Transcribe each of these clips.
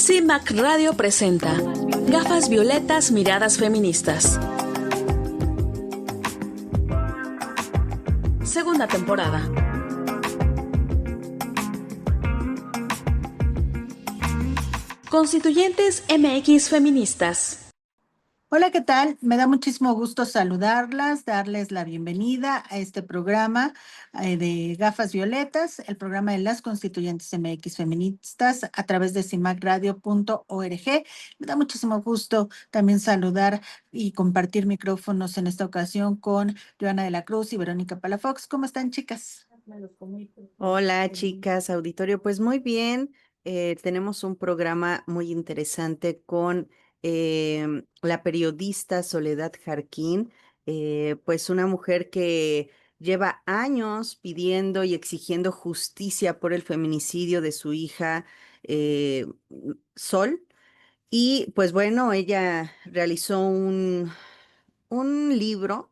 CIMAC Radio presenta Gafas Violetas, Miradas Feministas. Segunda temporada. Constituyentes MX Feministas. Hola, ¿qué tal? Me da muchísimo gusto saludarlas, darles la bienvenida a este programa de Gafas Violetas, el programa de las Constituyentes MX Feministas a través de cimacradio.org. Me da muchísimo gusto también saludar y compartir micrófonos en esta ocasión con Joana de la Cruz y Verónica Palafox. ¿Cómo están, chicas? Hola, chicas, auditorio. Pues muy bien, tenemos un programa muy interesante con la periodista Soledad Jarquín, pues una mujer que lleva años pidiendo y exigiendo justicia por el feminicidio de su hija Sol. Y pues bueno, ella realizó un libro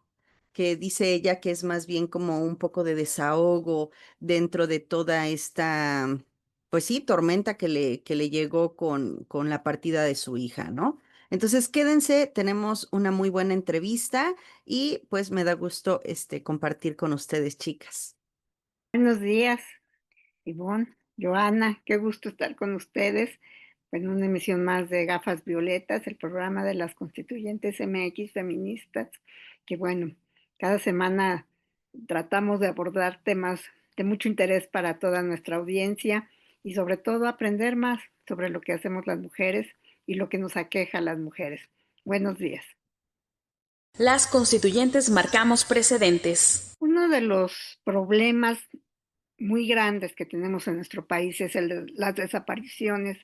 que dice ella que es más bien como un poco de desahogo dentro de toda esta, pues sí, tormenta que le llegó con la partida de su hija, ¿no? Entonces quédense, tenemos una muy buena entrevista y pues me da gusto compartir con ustedes, chicas. Buenos días, Ivonne, Joana, qué gusto estar con ustedes en una emisión más de Gafas Violetas, el programa de las Constituyentes MX Feministas, que bueno, cada semana tratamos de abordar temas de mucho interés para toda nuestra audiencia y sobre todo aprender más sobre lo que hacemos las mujeres y lo que nos aqueja a las mujeres. Buenos días. Las constituyentes marcamos precedentes. Uno de los problemas muy grandes que tenemos en nuestro país es el de las desapariciones.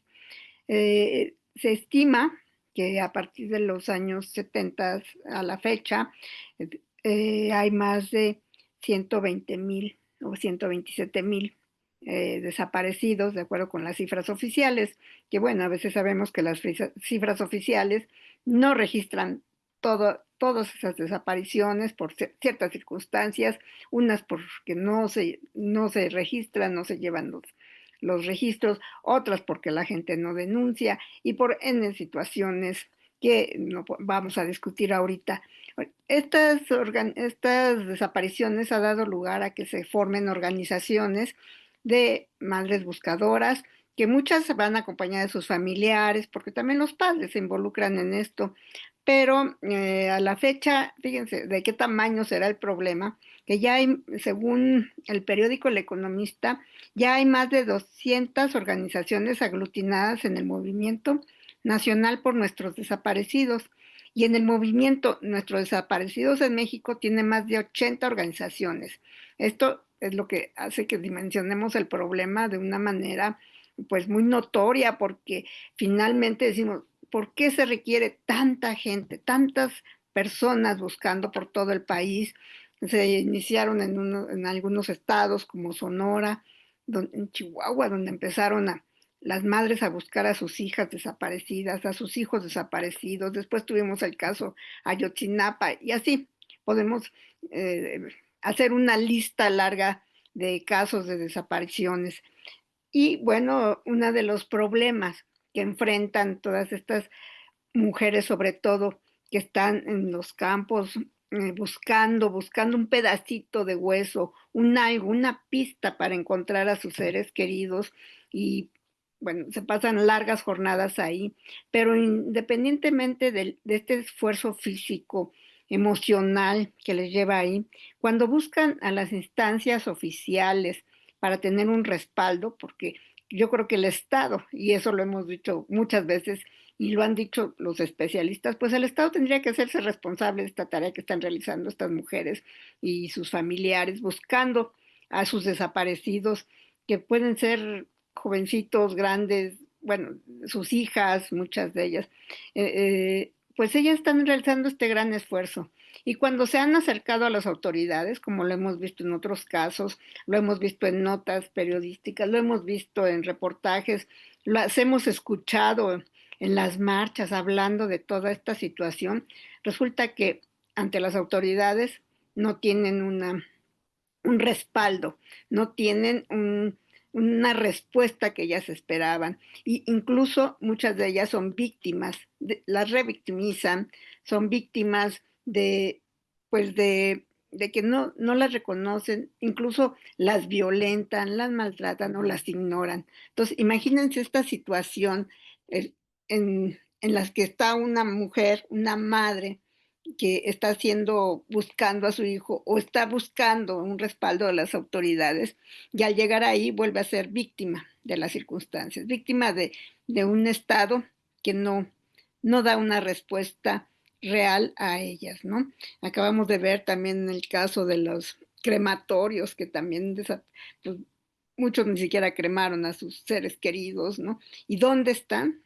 Se estima que a partir de los años 70 a la fecha hay más de 120,000 o 127,000 desaparecidos, de acuerdo con las cifras oficiales, que bueno, a veces sabemos que las cifras oficiales no registran todas esas desapariciones por ciertas circunstancias, unas porque no se registran, no se llevan los registros, otras porque la gente no denuncia y por N situaciones que no vamos a discutir ahorita. Estas desapariciones ha dado lugar a que se formen organizaciones de madres buscadoras, que muchas van acompañadas de sus familiares, porque también los padres se involucran en esto, pero a la fecha, fíjense de qué tamaño será el problema, que ya hay, según el periódico El Economista, ya hay más de 200 organizaciones aglutinadas en el movimiento nacional por nuestros desaparecidos. Y en el movimiento Nuestros Desaparecidos en México tiene más de 80 organizaciones. Esto es lo que hace que dimensionemos el problema de una manera pues muy notoria, porque finalmente decimos, ¿por qué se requiere tanta gente, tantas personas buscando por todo el país? Se iniciaron en algunos estados como Sonora, en Chihuahua, donde empezaron las madres a buscar a sus hijas desaparecidas, a sus hijos desaparecidos. Después tuvimos el caso Ayotzinapa y así podemos hacer una lista larga de casos de desapariciones. Y bueno, uno de los problemas que enfrentan todas estas mujeres, sobre todo que están en los campos buscando un pedacito de hueso, una pista para encontrar a sus seres queridos y bueno, se pasan largas jornadas ahí, pero independientemente de este esfuerzo físico, emocional que les lleva ahí, cuando buscan a las instancias oficiales para tener un respaldo, porque yo creo que el Estado, y eso lo hemos dicho muchas veces, y lo han dicho los especialistas, pues el Estado tendría que hacerse responsable de esta tarea que están realizando estas mujeres y sus familiares, buscando a sus desaparecidos, que pueden ser jovencitos, grandes, bueno, sus hijas, muchas de ellas, pues ellas están realizando este gran esfuerzo. Y cuando se han acercado a las autoridades, como lo hemos visto en otros casos, lo hemos visto en notas periodísticas, lo hemos visto en reportajes, las hemos escuchado en las marchas hablando de toda esta situación, resulta que ante las autoridades no tienen un respaldo, no tienen una respuesta que ellas esperaban. Y incluso muchas de ellas son víctimas, las revictimizan, son víctimas de, pues de que no las reconocen, incluso las violentan, las maltratan o las ignoran. Entonces, imagínense esta situación en las que está una mujer, una madre, que está buscando a su hijo o está buscando un respaldo de las autoridades, y al llegar ahí vuelve a ser víctima de las circunstancias, víctima de un Estado que no da una respuesta real a ellas, ¿no? Acabamos de ver también el caso de los crematorios, que también pues, muchos ni siquiera cremaron a sus seres queridos, ¿no? ¿Y dónde están?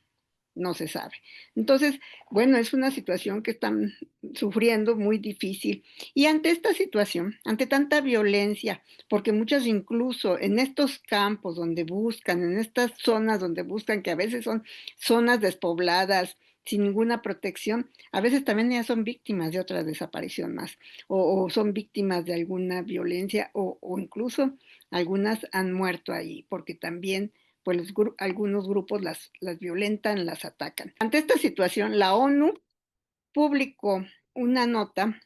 No se sabe. Entonces, bueno, es una situación que están sufriendo muy difícil. Y ante esta situación, ante tanta violencia, porque muchas incluso en estos campos donde buscan, en estas zonas donde buscan, que a veces son zonas despobladas, sin ninguna protección, a veces también ellas son víctimas de otra desaparición más, o son víctimas de alguna violencia, o incluso algunas han muerto ahí, porque también pues algunos grupos las violentan, las atacan. Ante esta situación, la ONU publicó una nota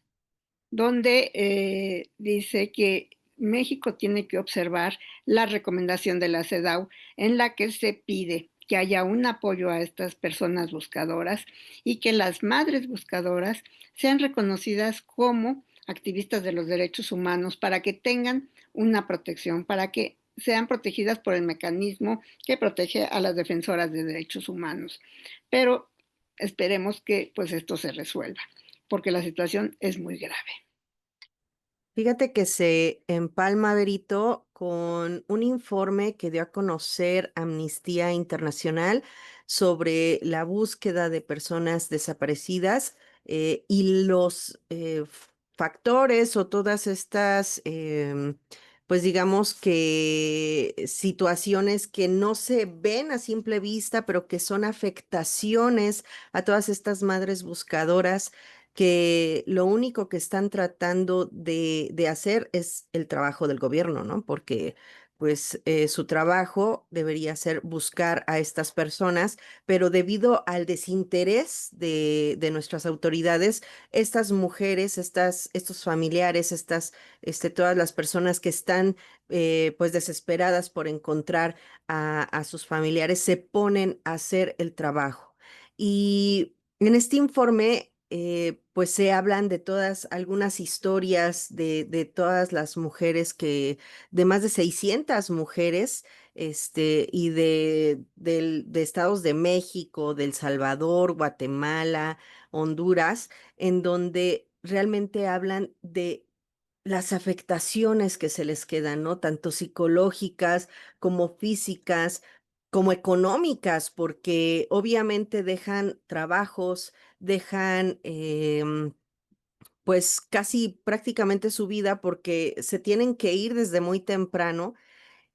donde dice que México tiene que observar la recomendación de la CEDAW, en la que se pide que haya un apoyo a estas personas buscadoras y que las madres buscadoras sean reconocidas como activistas de los derechos humanos para que tengan una protección, para que sean protegidas por el mecanismo que protege a las defensoras de derechos humanos. Pero esperemos que pues esto se resuelva, porque la situación es muy grave. Fíjate que se empalma, Berito, con un informe que dio a conocer Amnistía Internacional sobre la búsqueda de personas desaparecidas, y los factores o todas estas, pues digamos que situaciones que no se ven a simple vista, pero que son afectaciones a todas estas madres buscadoras que lo único que están tratando de hacer es el trabajo del gobierno, ¿no? Porque pues su trabajo debería ser buscar a estas personas, pero debido al desinterés de nuestras autoridades, estas mujeres, estos familiares, todas las personas que están pues desesperadas por encontrar a sus familiares, se ponen a hacer el trabajo. Y en este informe, pues se hablan de algunas historias de todas las mujeres de más de 600 mujeres, y de estados de México, de El Salvador, Guatemala, Honduras, en donde realmente hablan de las afectaciones que se les quedan, ¿no? Tanto psicológicas como físicas, como económicas, porque obviamente dejan trabajos, dejan pues casi prácticamente su vida porque se tienen que ir desde muy temprano,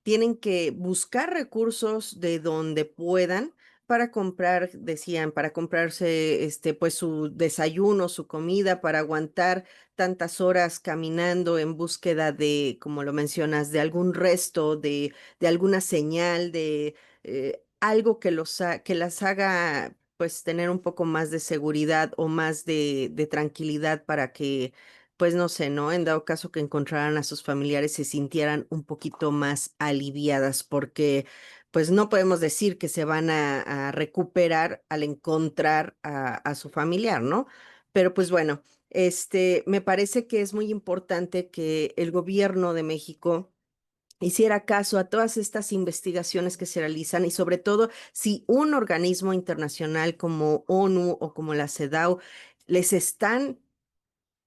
tienen que buscar recursos de donde puedan para comprar, decían, para comprarse pues su desayuno, su comida, para aguantar tantas horas caminando en búsqueda de, como lo mencionas, de algún resto, de alguna señal, de algo que las haga pues tener un poco más de seguridad o más de tranquilidad para que pues no sé, ¿no? En dado caso que encontraran a sus familiares, se sintieran un poquito más aliviadas, porque pues no podemos decir que se van a recuperar al encontrar a su familiar, ¿no? Pero pues bueno, me parece que es muy importante que el gobierno de México hiciera caso a todas estas investigaciones que se realizan y sobre todo si un organismo internacional como ONU o como la CEDAW les están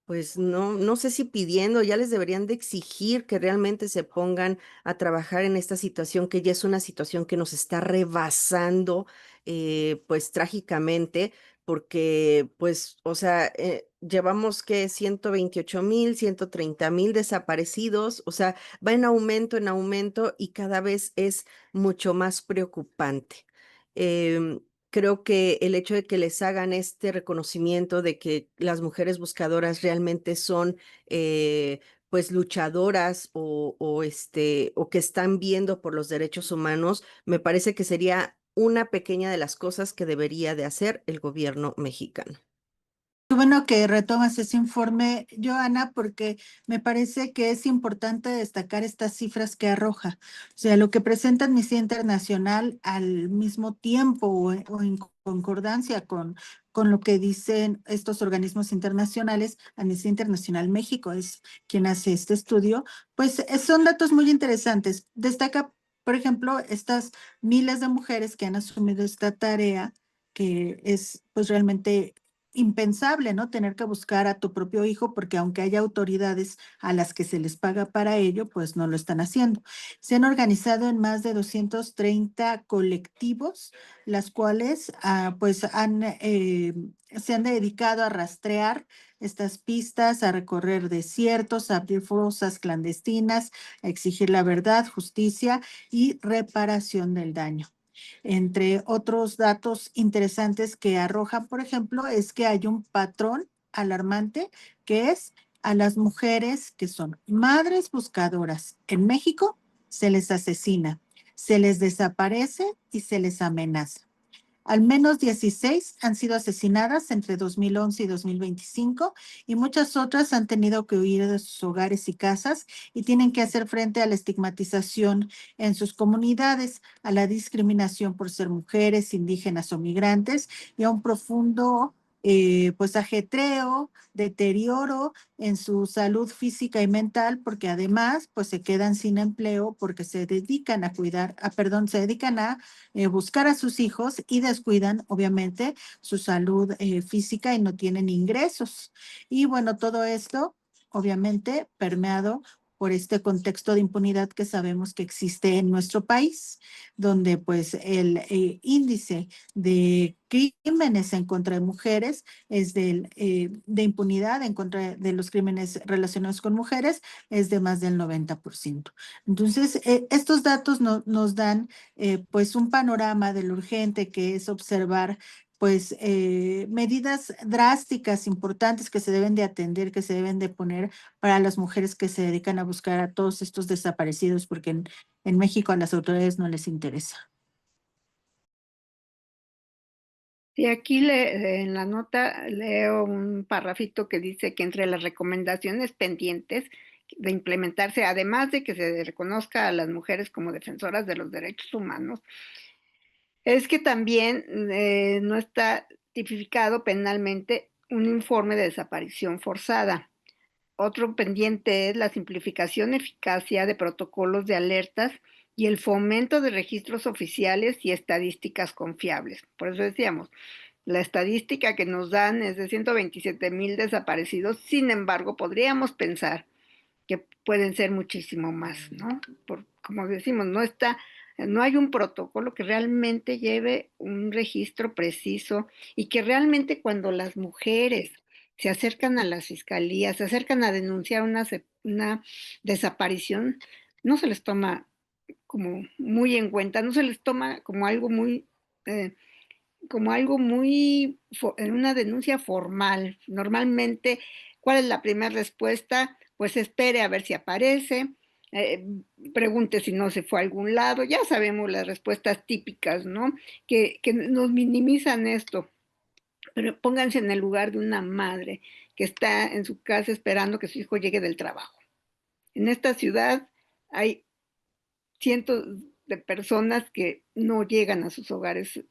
pues no sé si pidiendo, ya les deberían de exigir que realmente se pongan a trabajar en esta situación, que ya es una situación que nos está rebasando, pues trágicamente, porque pues, o sea, llevamos que 128,000, 130,000 desaparecidos, o sea, va en aumento y cada vez es mucho más preocupante. Em, Creo que el hecho de que les hagan este reconocimiento de que las mujeres buscadoras realmente son, pues luchadoras o que están viendo por los derechos humanos, me parece que sería una pequeña de las cosas que debería de hacer el gobierno mexicano. Qué bueno que retomas ese informe, Joana, porque me parece que es importante destacar estas cifras que arroja. O sea, lo que presenta Amnistía Internacional al mismo tiempo o en concordancia con lo que dicen estos organismos internacionales. Amnistía Internacional México es quien hace este estudio, pues son datos muy interesantes. Destaca, por ejemplo, estas miles de mujeres que han asumido esta tarea, que es pues realmente impensable, ¿no? Tener que buscar a tu propio hijo, porque aunque haya autoridades a las que se les paga para ello, pues no lo están haciendo. Se han organizado en más de 230 colectivos, las cuales pues se han dedicado a rastrear estas pistas, a recorrer desiertos, a abrir fosas clandestinas, a exigir la verdad, justicia y reparación del daño. Entre otros datos interesantes que arrojan, por ejemplo, es que hay un patrón alarmante, que es a las mujeres que son madres buscadoras en México, se les asesina, se les desaparece y se les amenaza. Al menos 16 han sido asesinadas entre 2011 y 2025 y muchas otras han tenido que huir de sus hogares y casas y tienen que hacer frente a la estigmatización en sus comunidades, a la discriminación por ser mujeres, indígenas o migrantes y a un profundo pues ajetreo, deterioro en su salud física y mental, porque además pues se quedan sin empleo porque se dedican a se dedican a buscar a sus hijos y descuidan, obviamente, su salud física y no tienen ingresos. Y bueno, todo esto, obviamente, permeado por este contexto de impunidad que sabemos que existe en nuestro país, donde pues el índice de crímenes en contra de mujeres es de impunidad en contra de los crímenes relacionados con mujeres es de más del 90%. Entonces, estos datos nos dan pues un panorama de lo urgente que es observar pues medidas drásticas, importantes que se deben de atender, que se deben de poner para las mujeres que se dedican a buscar a todos estos desaparecidos, porque en México a las autoridades no les interesa. Y aquí en la nota leo un parrafito que dice que entre las recomendaciones pendientes de implementarse, además de que se reconozca a las mujeres como defensoras de los derechos humanos, es que también no está tipificado penalmente un informe de desaparición forzada. Otro pendiente es la simplificación y eficacia de protocolos de alertas y el fomento de registros oficiales y estadísticas confiables. Por eso decíamos, la estadística que nos dan es de 127,000 desaparecidos, sin embargo, podríamos pensar que pueden ser muchísimo más, ¿no? Como decimos, no hay un protocolo que realmente lleve un registro preciso y que realmente cuando las mujeres se acercan a las fiscalías, se acercan a denunciar una desaparición, no se les toma como muy en cuenta, no se les toma eh, como algo muy, en una denuncia formal. Normalmente, ¿cuál es la primera respuesta? Pues espere a ver si aparece, eh, pregunte si no se fue a algún lado, ya sabemos las respuestas típicas, ¿no? Que nos minimizan esto, pero pónganse en el lugar de una madre que está en su casa esperando que su hijo llegue del trabajo. En esta ciudad hay cientos de personas que no llegan a sus hogares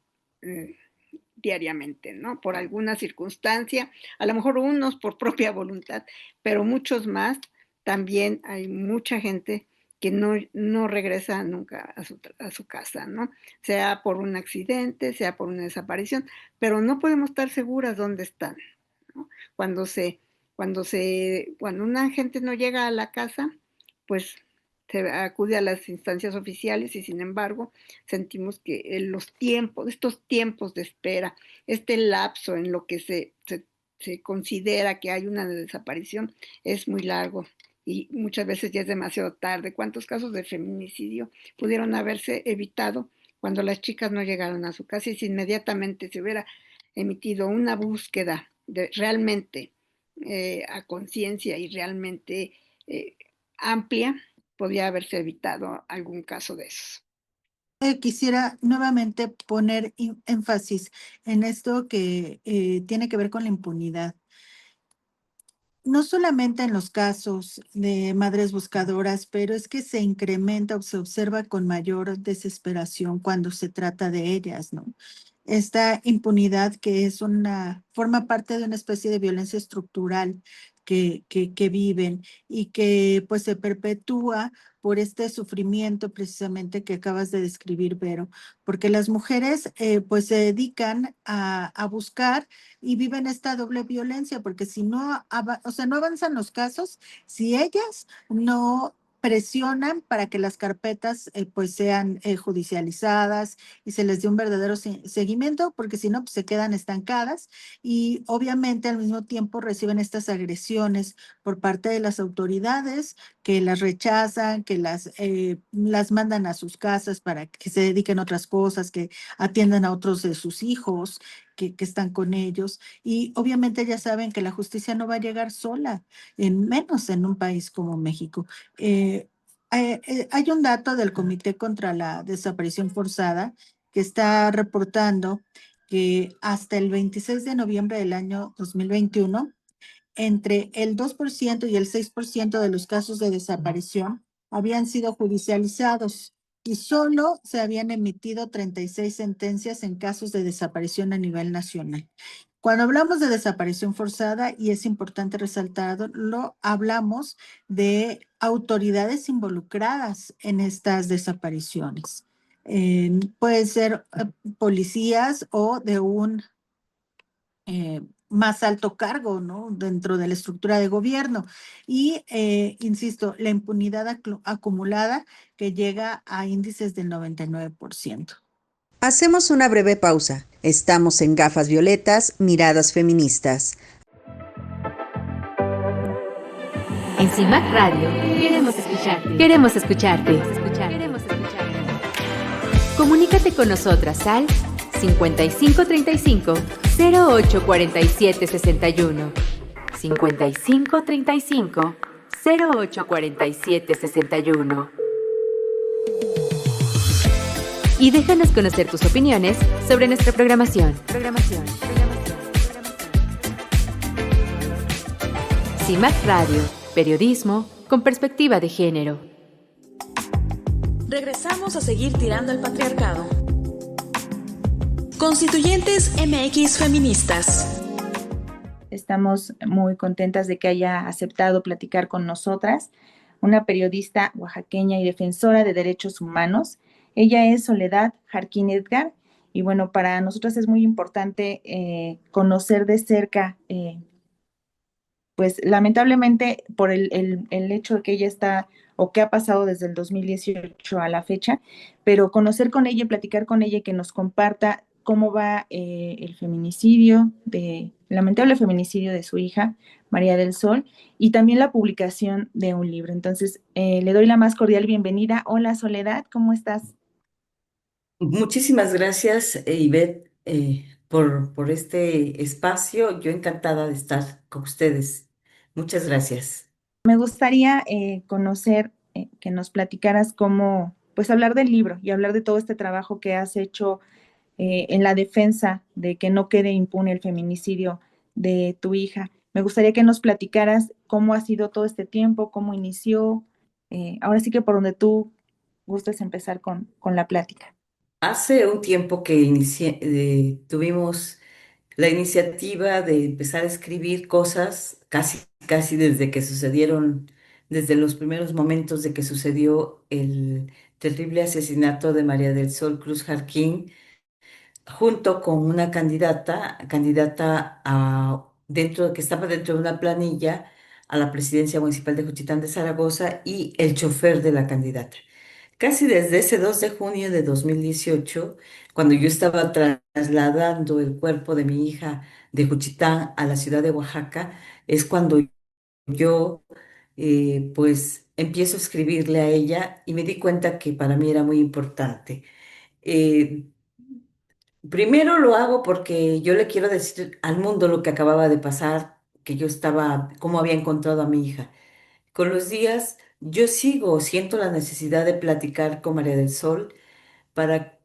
diariamente, ¿no? Por alguna circunstancia, a lo mejor unos por propia voluntad, pero muchos más, también hay mucha gente que no regresa nunca a su casa, ¿no? Sea por un accidente, sea por una desaparición, pero no podemos estar seguras dónde están, ¿no? Cuando cuando una gente no llega a la casa, pues se acude a las instancias oficiales y sin embargo sentimos que estos tiempos de espera, este lapso en lo que se considera que hay una desaparición es muy largo y muchas veces ya es demasiado tarde. ¿Cuántos casos de feminicidio pudieron haberse evitado cuando las chicas no llegaron a su casa y si inmediatamente se hubiera emitido una búsqueda realmente a conciencia y realmente eh, amplia, podría haberse evitado algún caso de esos. Quisiera nuevamente poner énfasis en esto que tiene que ver con la impunidad. No solamente en los casos de madres buscadoras, pero es que se incrementa o se observa con mayor desesperación cuando se trata de ellas, ¿no? Esta impunidad que es forma parte de una especie de violencia estructural que viven y que pues se perpetúa por este sufrimiento precisamente que acabas de describir, Vero, porque las mujeres pues se dedican a buscar y viven esta doble violencia, porque si no, o sea, no avanzan los casos, si ellas no presionan para que las carpetas pues sean judicializadas y se les dé un verdadero seguimiento, porque si no, pues se quedan estancadas y obviamente al mismo tiempo reciben estas agresiones por parte de las autoridades que las rechazan, que las mandan a sus casas para que se dediquen a otras cosas, que atiendan a otros de sus hijos que están con ellos. Y obviamente ya saben que la justicia no va a llegar sola, en menos en un país como México. Hay un dato del Comité contra la Desaparición Forzada que está reportando que hasta el 26 de noviembre del año 2021 entre el 2% y el 6% de los casos de desaparición habían sido judicializados y solo se habían emitido 36 sentencias en casos de desaparición a nivel nacional. Cuando hablamos de desaparición forzada, y es importante resaltarlo, hablamos de autoridades involucradas en estas desapariciones. Puede ser policías o de un más alto cargo, ¿no? Dentro de la estructura de gobierno. Y, insisto, la impunidad acumulada que llega a índices del 99%. Hacemos una breve pausa. Estamos en Gafas Violetas, Miradas Feministas. En CIMAC Radio queremos escucharte. Queremos escucharte. Comunícate con nosotras al 5535 0847 61. 5535 0847 61. Y déjanos conocer tus opiniones sobre nuestra programación. CIMAC Radio, periodismo con perspectiva de género. Regresamos a seguir tirando al patriarcado. Constituyentes MX Feministas. Estamos muy contentas de que haya aceptado platicar con nosotras, una periodista oaxaqueña y defensora de derechos humanos. Ella es Soledad Jarquín Edgar y bueno, para nosotras es muy importante conocer de cerca, pues lamentablemente por el hecho de que ella está o que ha pasado desde el 2018 a la fecha, pero conocer con ella y platicar con ella y que nos comparta cómo va el lamentable feminicidio de su hija, María del Sol, y también la publicación de un libro. Entonces, le doy la más cordial bienvenida. Hola, Soledad, ¿cómo estás? Muchísimas gracias, Ivette, por este espacio. Yo encantada de estar con ustedes. Muchas gracias. Me gustaría conocer, que nos platicaras cómo, pues hablar del libro y hablar de todo este trabajo que has hecho en la defensa de que no quede impune el feminicidio de tu hija. Me gustaría que nos platicaras cómo ha sido todo este tiempo, cómo inició. Ahora sí que por donde tú gustes empezar con la plática. Hace un tiempo que tuvimos la iniciativa de empezar a escribir cosas casi desde que sucedieron, desde los primeros momentos de que sucedió el terrible asesinato de María del Sol Cruz Jarquín, junto con una candidata que estaba dentro de una planilla a la presidencia municipal de Juchitán de Zaragoza y el chofer de la candidata. Casi desde ese 2 de junio de 2018, cuando yo estaba trasladando el cuerpo de mi hija de Juchitán a la ciudad de Oaxaca, es cuando yo pues empiezo a escribirle a ella y me di cuenta que para mí era muy importante. Eh, Primero lo hago porque yo le quiero decir al mundo lo que acababa de pasar, que yo estaba, cómo había encontrado a mi hija. con los días yo siento la necesidad de platicar con María del Sol para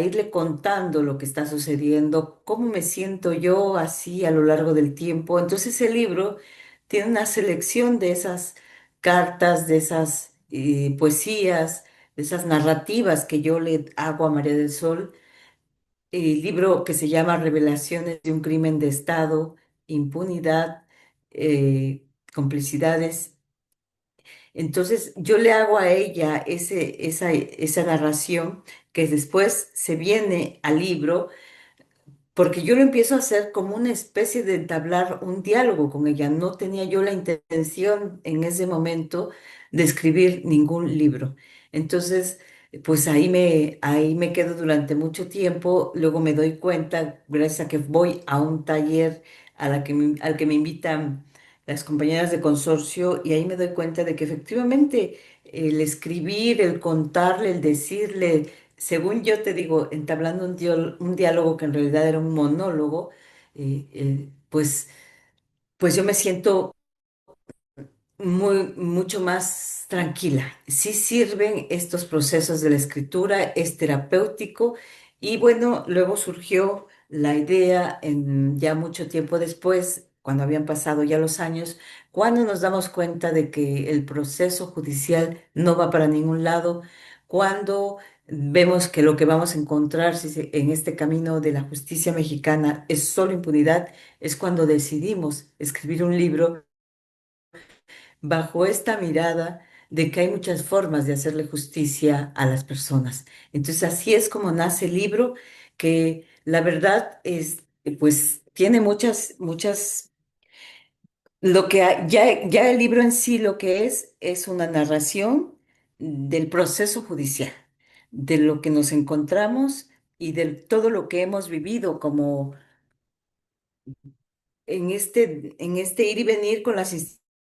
irle contando lo que está sucediendo, cómo me siento yo así a lo largo del tiempo. Entonces el libro tiene una selección de esas cartas, de esas poesías, de esas narrativas que yo le hago a María del Sol. El libro que se llama Revelaciones de un crimen de Estado, impunidad, complicidades. Entonces yo le hago a ella esa narración que después se viene al libro, porque yo lo empiezo a hacer como una especie de entablar un diálogo con ella. No tenía yo la intención en ese momento de escribir ningún libro. Entonces, pues ahí me quedo durante mucho tiempo. Luego me doy cuenta, gracias a que voy a un taller al que me invitan las compañeras de consorcio, y ahí me doy cuenta de que efectivamente el escribir, el contarle, el decirle, según yo te digo, entablando un diálogo que en realidad era un monólogo, pues yo me siento mucho más tranquila. Sí sirven estos procesos de la escritura, es terapéutico, y bueno, luego surgió la idea ya mucho tiempo después, cuando habían pasado ya los años, cuando nos damos cuenta de que el proceso judicial no va para ningún lado, cuando vemos que lo que vamos a encontrar en este camino de la justicia mexicana es solo impunidad, es cuando decidimos escribir un libro bajo esta mirada de que hay muchas formas de hacerle justicia a las personas. Entonces, así es como nace el libro, que la verdad es, pues, tiene ya el libro en sí lo que es una narración del proceso judicial, de lo que nos encontramos y de todo lo que hemos vivido como en este ir y venir con las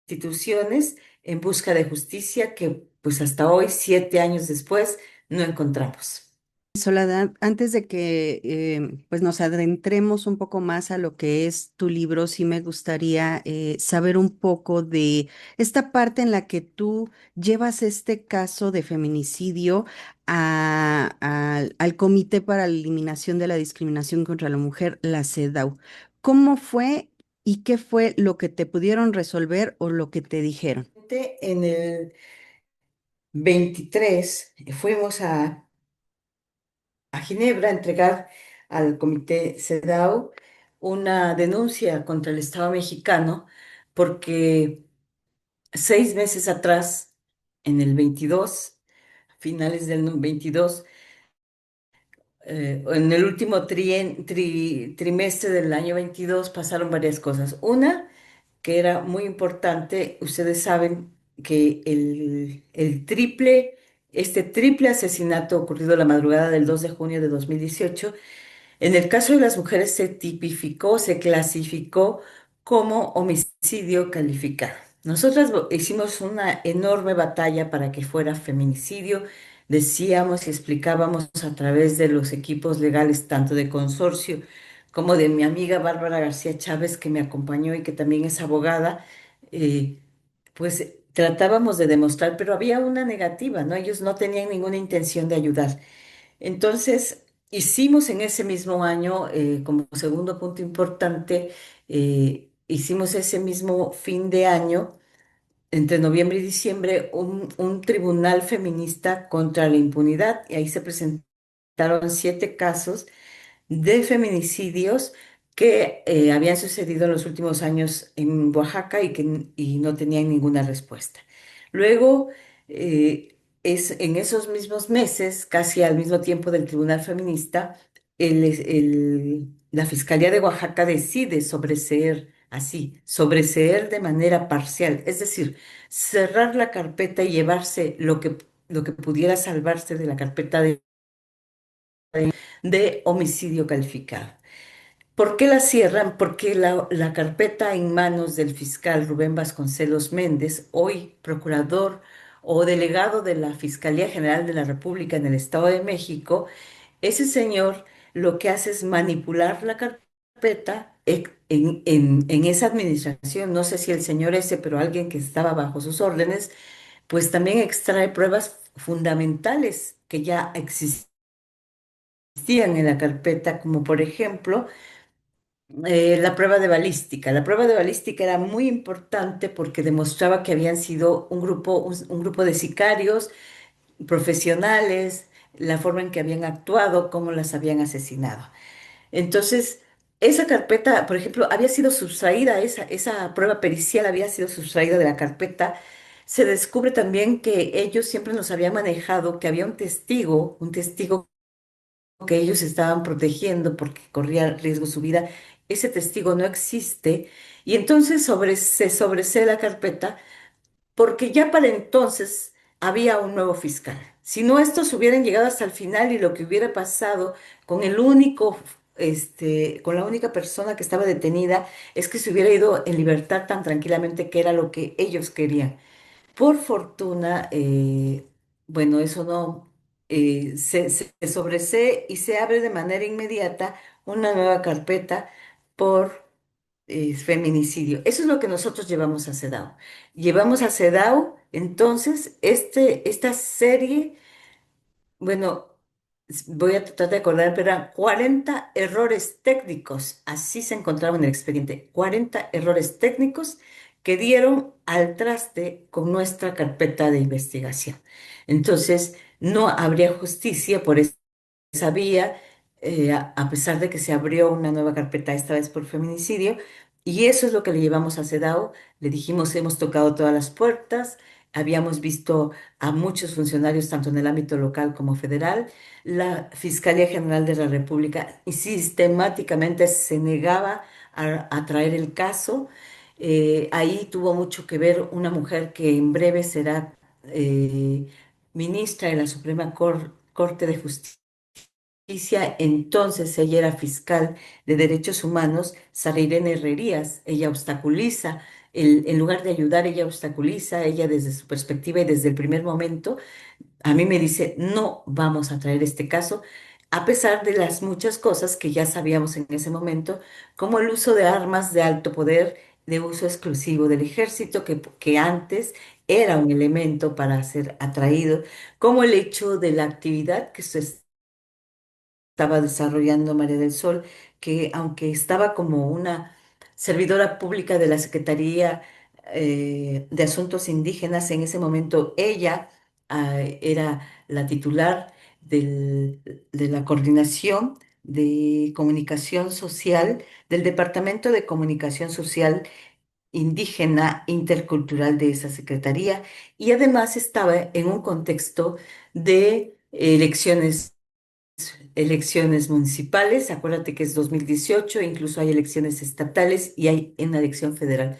instituciones en busca de justicia que pues hasta hoy, 7 años después, no encontramos. Soledad, antes de que pues nos adentremos un poco más a lo que es tu libro, sí me gustaría saber un poco de esta parte en la que tú llevas este caso de feminicidio al Comité para la Eliminación de la Discriminación contra la Mujer, la CEDAW. ¿Cómo fue y qué fue lo que te pudieron resolver o lo que te dijeron? En el 23 fuimos a Ginebra a entregar al Comité CEDAW una denuncia contra el Estado mexicano porque 6 meses atrás, en el 22, finales del 22, en el último trimestre del año 22 pasaron varias cosas. Una, que era muy importante, ustedes saben que este triple asesinato ocurrido la madrugada del 2 de junio de 2018, en el caso de las mujeres se tipificó, se clasificó como homicidio calificado. Nosotras hicimos una enorme batalla para que fuera feminicidio. Decíamos y explicábamos a través de los equipos legales, tanto de consorcio como de mi amiga Bárbara García Chávez, que me acompañó y que también es abogada, eh, pues tratábamos de demostrar, pero había una negativa, ¿no? Ellos no tenían ninguna intención de ayudar. Entonces, hicimos en ese mismo año, como segundo punto importante, hicimos ese mismo fin de año, entre noviembre y diciembre, un tribunal feminista contra la impunidad, y ahí se presentaron 7 casos de feminicidios que habían sucedido en los últimos años en Oaxaca y no tenían ninguna respuesta. Luego, en esos mismos meses, casi al mismo tiempo del Tribunal Feminista, la Fiscalía de Oaxaca decide sobreseer de manera parcial, es decir, cerrar la carpeta y llevarse lo que pudiera salvarse de la carpeta de homicidio calificado. ¿Por qué la cierran? Porque la carpeta en manos del fiscal Rubén Vasconcelos Méndez, hoy procurador o delegado de la Fiscalía General de la República en el Estado de México, ese señor lo que hace es manipular la carpeta en esa administración, no sé si el señor ese, pero alguien que estaba bajo sus órdenes, pues también extrae pruebas fundamentales que ya existían en la carpeta, como por ejemplo la prueba de balística. La prueba de balística era muy importante porque demostraba que habían sido un grupo de sicarios profesionales, la forma en que habían actuado, cómo las habían asesinado. Entonces, esa carpeta, por ejemplo, había sido sustraída, esa prueba pericial había sido sustraída de la carpeta. Se descubre también que ellos siempre nos habían manejado que había un testigo que ellos estaban protegiendo porque corría riesgo su vida. Ese testigo no existe y entonces se sobresee la carpeta porque ya para entonces había un nuevo fiscal. Si no, estos hubieran llegado hasta el final y lo que hubiera pasado con con la única persona que estaba detenida es que se hubiera ido en libertad tan tranquilamente, que era lo que ellos querían. Por fortuna, bueno, eso no, se sobresee y se abre de manera inmediata una nueva carpeta por feminicidio. Eso es lo que nosotros llevamos a CEDAW. Llevamos a CEDAW, entonces, esta serie, bueno, voy a tratar de acordar, pero eran 40 errores técnicos, así se encontraba en el expediente, 40 errores técnicos que dieron al traste con nuestra carpeta de investigación. Entonces, no habría justicia por esa vía, a pesar de que se abrió una nueva carpeta, esta vez por feminicidio, y eso es lo que le llevamos a CEDAW. Le dijimos, hemos tocado todas las puertas, habíamos visto a muchos funcionarios, tanto en el ámbito local como federal. La Fiscalía General de la República y sistemáticamente se negaba a traer el caso. Ahí tuvo mucho que ver una mujer que en breve será ministra de la Corte de Justicia. Entonces ella era fiscal de derechos humanos, Sara Irene Herrerías. Ella obstaculiza, en lugar de ayudar, ella obstaculiza, ella desde su perspectiva y desde el primer momento, a mí me dice, no vamos a traer este caso, a pesar de las muchas cosas que ya sabíamos en ese momento, como el uso de armas de alto poder, de uso exclusivo del ejército, que antes era un elemento para ser atraído, como el hecho de la actividad que se estaba desarrollando María del Sol, que aunque estaba como una servidora pública de la Secretaría de Asuntos Indígenas, en ese momento ella era la titular de la coordinación de comunicación social del Departamento de Comunicación Social Indígena Intercultural de esa Secretaría, y además estaba en un contexto de elecciones municipales. Acuérdate que es 2018, incluso hay elecciones estatales y hay una elección federal.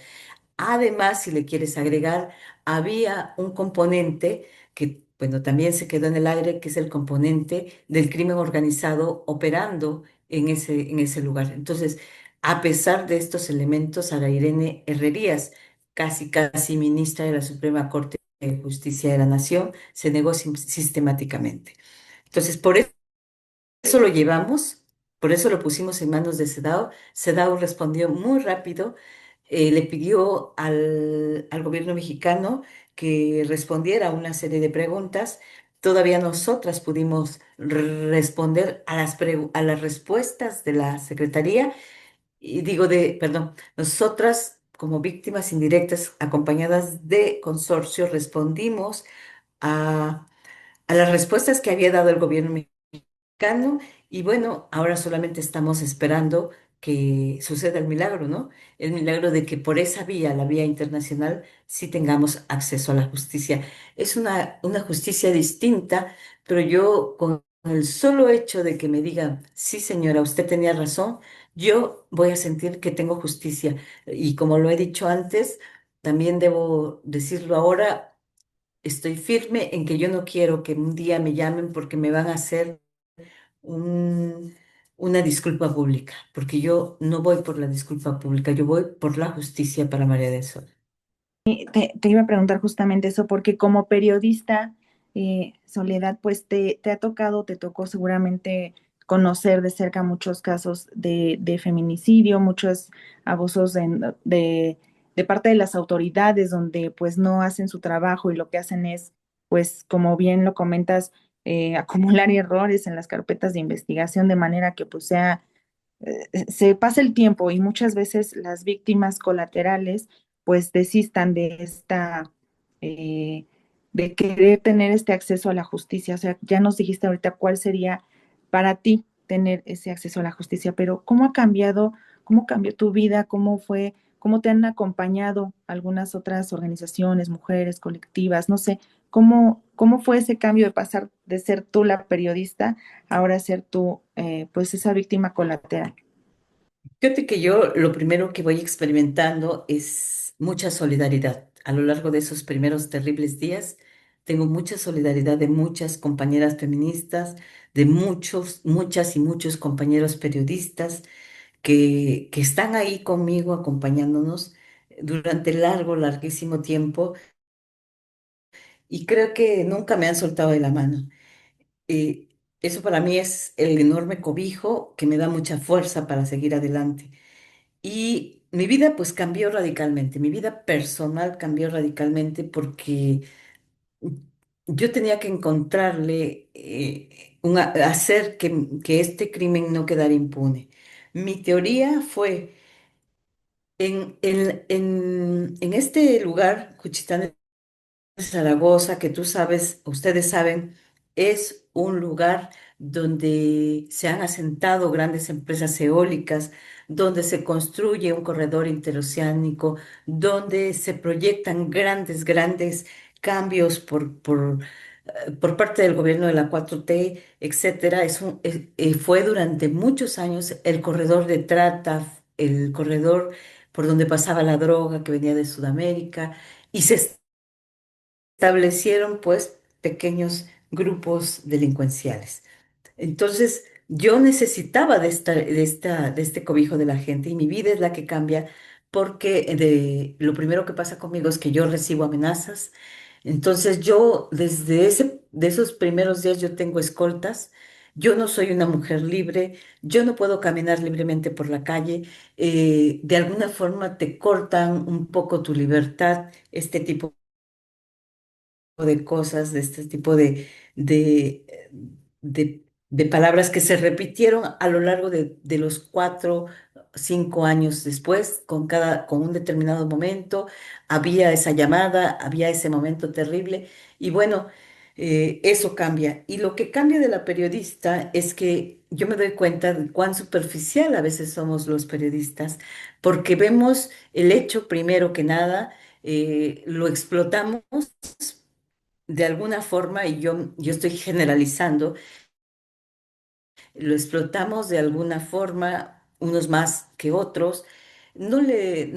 Además, si le quieres agregar, había un componente que, bueno, también se quedó en el aire, que es el componente del crimen organizado operando en ese lugar. Entonces, a pesar de estos elementos, Sara Irene Herrerías, casi ministra de la Suprema Corte de Justicia de la Nación, se negó sistemáticamente. Entonces, eso lo llevamos, por eso lo pusimos en manos de CEDAW. CEDAW respondió muy rápido, le pidió al gobierno mexicano que respondiera a una serie de preguntas. Todavía nosotras pudimos responder a las respuestas de la Secretaría, y perdón, nosotras como víctimas indirectas acompañadas de consorcio respondimos a las respuestas que había dado el gobierno mexicano. Y bueno, ahora solamente estamos esperando que suceda el milagro, ¿no? El milagro de que por esa vía, la vía internacional, sí tengamos acceso a la justicia. Es una justicia distinta, pero yo con el solo hecho de que me digan, sí señora, usted tenía razón, yo voy a sentir que tengo justicia. Y como lo he dicho antes, también debo decirlo ahora, estoy firme en que yo no quiero que un día me llamen porque me van a hacer un- una disculpa pública, porque yo no voy por la disculpa pública, yo voy por la justicia para María del Sol. Te iba a preguntar justamente eso, porque como periodista, Soledad, pues te ha tocado, te tocó seguramente conocer de cerca muchos casos de feminicidio, muchos abusos de parte de las autoridades donde pues no hacen su trabajo y lo que hacen es, pues como bien lo comentas, acumular errores en las carpetas de investigación de manera que pues se pasa el tiempo y muchas veces las víctimas colaterales pues desistan de eh, de querer tener este acceso a la justicia. O sea, ya nos dijiste ahorita cuál sería para ti tener ese acceso a la justicia, pero ¿cómo ha cambiado, cómo cambió tu vida, cómo fue, cómo te han acompañado algunas otras organizaciones, mujeres, colectivas, no sé, cómo fue ese cambio de pasar de ser tú la periodista ahora ser tú, pues esa víctima colateral? Fíjate que yo lo primero que voy experimentando es mucha solidaridad. A lo largo de esos primeros terribles días, tengo mucha solidaridad de muchas compañeras feministas, de muchas y muchos compañeros periodistas que están ahí conmigo acompañándonos durante larguísimo tiempo y creo que nunca me han soltado de la mano. Eh, Eso para mí es el enorme cobijo que me da mucha fuerza para seguir adelante. Y mi vida pues cambió radicalmente, mi vida personal cambió radicalmente porque yo tenía que encontrarle, hacer que este crimen no quedara impune. Mi teoría fue, en este lugar, Juchitán Zaragoza, que tú sabes, ustedes saben, es un lugar donde se han asentado grandes empresas eólicas, donde se construye un corredor interoceánico, donde se proyectan grandes cambios por parte del gobierno de la 4T, etcétera. Fue durante muchos años el corredor de trata, el corredor por donde pasaba la droga que venía de Sudamérica, y se establecieron pues pequeños grupos delincuenciales. Entonces, yo necesitaba de este cobijo de la gente y mi vida es la que cambia porque lo primero que pasa conmigo es que yo recibo amenazas. Entonces, yo de esos primeros días yo tengo escoltas. Yo no soy una mujer libre, yo no puedo caminar libremente por la calle. De alguna forma te cortan un poco tu libertad, este tipo de cosas, de este tipo de, de palabras que se repitieron a lo largo de los 4, 5 años después, con un determinado momento, había esa llamada, había ese momento terrible, y bueno, eso cambia. Y lo que cambia de la periodista es que yo me doy cuenta de cuán superficial a veces somos los periodistas, porque vemos el hecho primero que nada, lo explotamos de alguna forma, y yo estoy generalizando, lo explotamos de alguna forma, unos más que otros, no le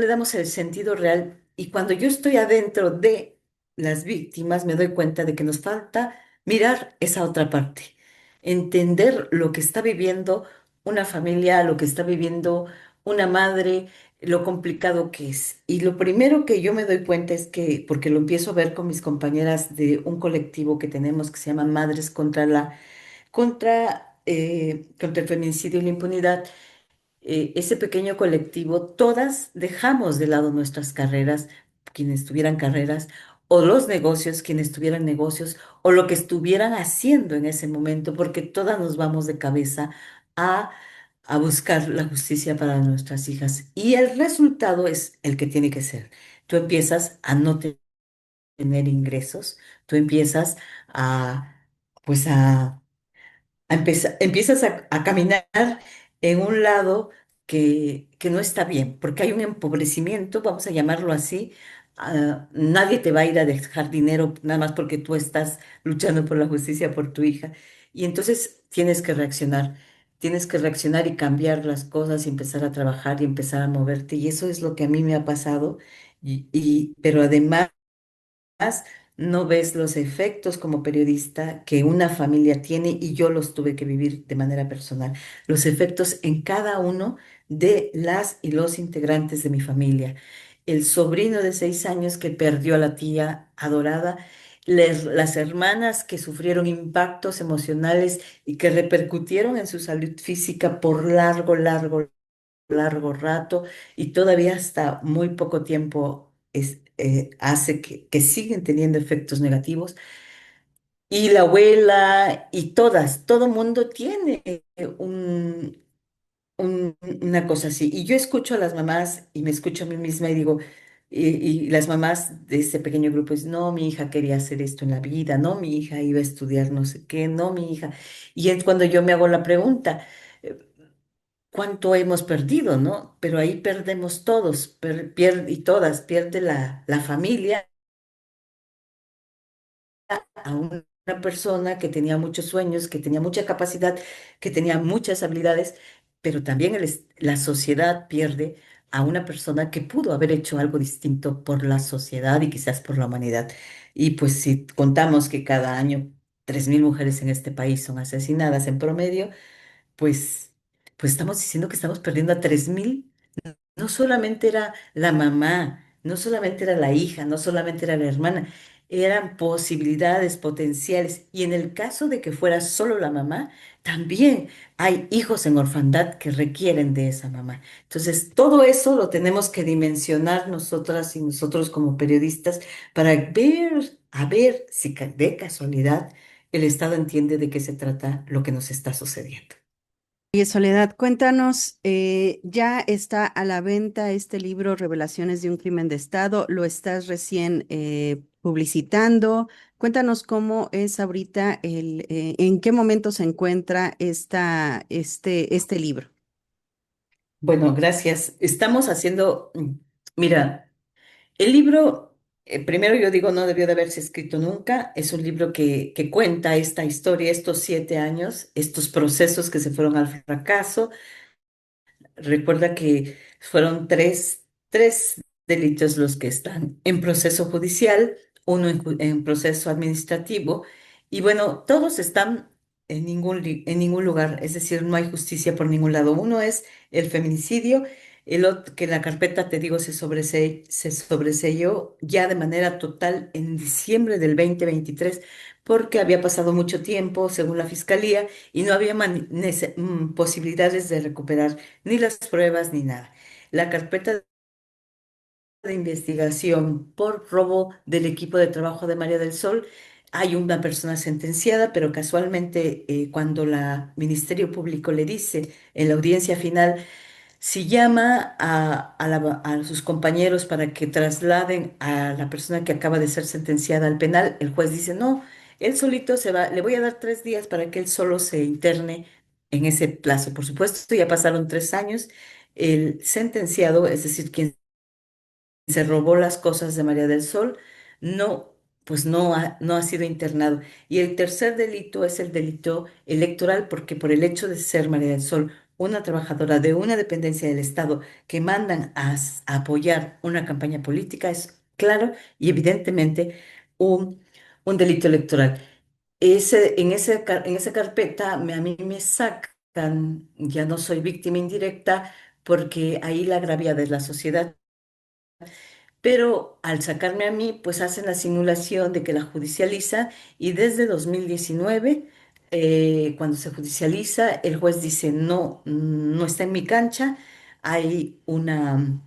damos el sentido real. Y cuando yo estoy adentro de las víctimas, me doy cuenta de que nos falta mirar esa otra parte, entender lo que está viviendo una familia, lo que está viviendo una madre, lo complicado que es. Y lo primero que yo me doy cuenta es que, porque lo empiezo a ver con mis compañeras de un colectivo que tenemos que se llama Madres contra el feminicidio y la impunidad, ese pequeño colectivo, todas dejamos de lado nuestras carreras, quienes tuvieran carreras, o los negocios, quienes tuvieran negocios, o lo que estuvieran haciendo en ese momento, porque todas nos vamos de cabeza a, a buscar la justicia para nuestras hijas. Y el resultado es el que tiene que ser. Tú empiezas a no tener ingresos, tú empiezas a, pues empiezas a caminar en un lado que no está bien, porque hay un empobrecimiento, vamos a llamarlo así. Nadie te va a ir a dejar dinero nada más porque tú estás luchando por la justicia por tu hija. Y entonces tienes que reaccionar y cambiar las cosas y empezar a trabajar y empezar a moverte. Y eso es lo que a mí me ha pasado. Pero además no ves los efectos como periodista que una familia tiene y yo los tuve que vivir de manera personal, los efectos en cada uno de las y los integrantes de mi familia. El sobrino de 6 años que perdió a la tía adorada, las hermanas que sufrieron impactos emocionales y que repercutieron en su salud física por largo rato y todavía hasta muy poco tiempo hace que siguen teniendo efectos negativos. Y la abuela y todo mundo tiene una cosa así. Y yo escucho a las mamás y me escucho a mí misma y digo, y las mamás de ese pequeño grupo dicen, no, mi hija quería hacer esto en la vida, no, mi hija iba a estudiar no sé qué, no, mi hija. Y es cuando yo me hago la pregunta, eh, ¿cuánto hemos perdido, no? Pero ahí perdemos todos, y todas, pierde la familia a una persona que tenía muchos sueños, que tenía mucha capacidad, que tenía muchas habilidades, pero también la sociedad pierde a una persona que pudo haber hecho algo distinto por la sociedad y quizás por la humanidad. Y pues si contamos que cada año 3.000 mujeres en este país son asesinadas en promedio, pues, pues estamos diciendo que estamos perdiendo a 3.000. No solamente era la mamá, no solamente era la hija, no solamente era la hermana, eran posibilidades potenciales. Y en el caso de que fuera solo la mamá, también hay hijos en orfandad que requieren de esa mamá. Entonces, todo eso lo tenemos que dimensionar nosotras y nosotros como periodistas para ver, a ver si de casualidad el Estado entiende de qué se trata lo que nos está sucediendo. Oye, Soledad, cuéntanos, ya está a la venta este libro, Revelaciones de un crimen de Estado, lo estás recién publicitando. Cuéntanos cómo es ahorita en qué momento se encuentra este libro. Bueno, gracias. Estamos haciendo, mira, el libro, primero yo digo, no debió de haberse escrito nunca. Es un libro que cuenta esta historia, estos 7 años, estos procesos que se fueron al fracaso. Recuerda que fueron tres delitos los que están en proceso judicial, uno en proceso administrativo, y bueno, todos están en ningún lugar, es decir, no hay justicia por ningún lado. Uno es el feminicidio, el otro, que la carpeta, te digo, se sobreseyó ya de manera total en diciembre del 2023, porque había pasado mucho tiempo, según la fiscalía, y no había posibilidades de recuperar ni las pruebas ni nada. La carpeta de investigación por robo del equipo de trabajo de María del Sol, hay una persona sentenciada, pero casualmente cuando la Ministerio Público le dice en la audiencia final, si llama a sus compañeros para que trasladen a la persona que acaba de ser sentenciada al penal, el juez dice, no, él solito se va, le voy a dar 3 días para que él solo se interne en ese plazo. Por supuesto, ya pasaron 3 años. El sentenciado, es decir, quien se robó las cosas de María del Sol, no, pues no ha sido internado. Y el tercer delito es el delito electoral, porque por el hecho de ser María del Sol una trabajadora de una dependencia del Estado que mandan a apoyar una campaña política, es claro y evidentemente un, un delito electoral. En esa carpeta a mí me sacan, ya no soy víctima indirecta, porque ahí la agraviada es la sociedad, pero al sacarme a mí, pues hacen la simulación de que la judicializa y desde 2019, cuando se judicializa, el juez dice, no, no está en mi cancha, hay un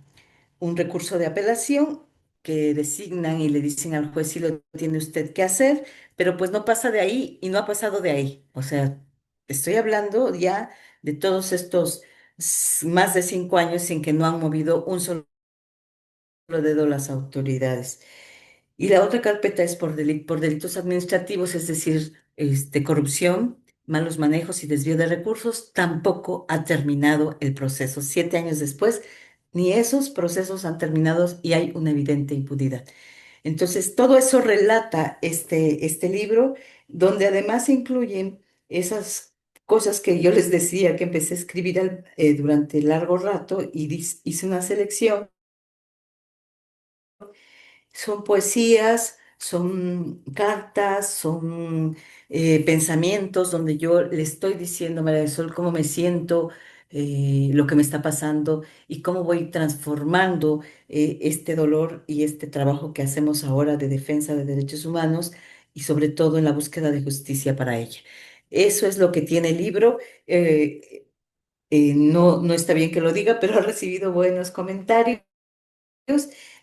recurso de apelación que designan y le dicen al juez si lo tiene usted que hacer, pero pues no pasa de ahí y no ha pasado de ahí. O sea, estoy hablando ya de todos estos más de 5 años sin que no han movido un solo dedo las autoridades. Y la otra carpeta es por delitos administrativos, es decir, corrupción, malos manejos y desvío de recursos. Tampoco ha terminado el proceso. 7 años después, ni esos procesos han terminado y hay una evidente impunidad. Entonces, todo eso relata este libro, donde además se incluyen esas cosas que yo les decía que empecé a escribir durante largo rato y hice una selección. Son poesías, son cartas, son pensamientos donde yo le estoy diciendo a María del Sol cómo me siento, lo que me está pasando y cómo voy transformando este dolor y este trabajo que hacemos ahora de defensa de derechos humanos y sobre todo en la búsqueda de justicia para ella. Eso es lo que tiene el libro. No está bien que lo diga, pero ha recibido buenos comentarios.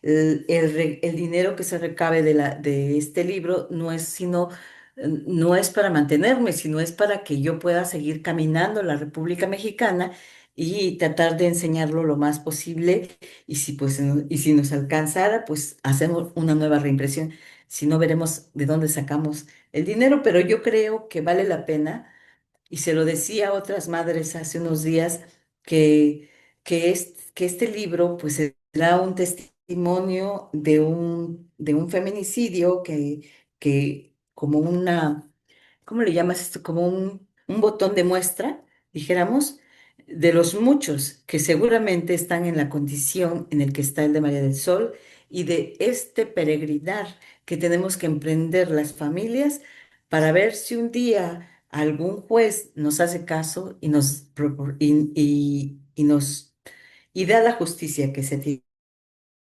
El dinero que se recabe de este libro no es para mantenerme, sino es para que yo pueda seguir caminando en la República Mexicana y tratar de enseñarlo lo más posible. Y si nos alcanzara, pues hacemos una nueva reimpresión. Si no, veremos de dónde sacamos el dinero, pero yo creo que vale la pena y se lo decía a otras madres hace unos días que, que este libro pues será un testimonio de un feminicidio que como una, ¿cómo le llamas esto? Como un botón de muestra, dijéramos, de los muchos que seguramente están en la condición en el que está el de María del Sol y de este peregrinar que tenemos que emprender las familias para ver si un día algún juez nos hace caso y y da la justicia que se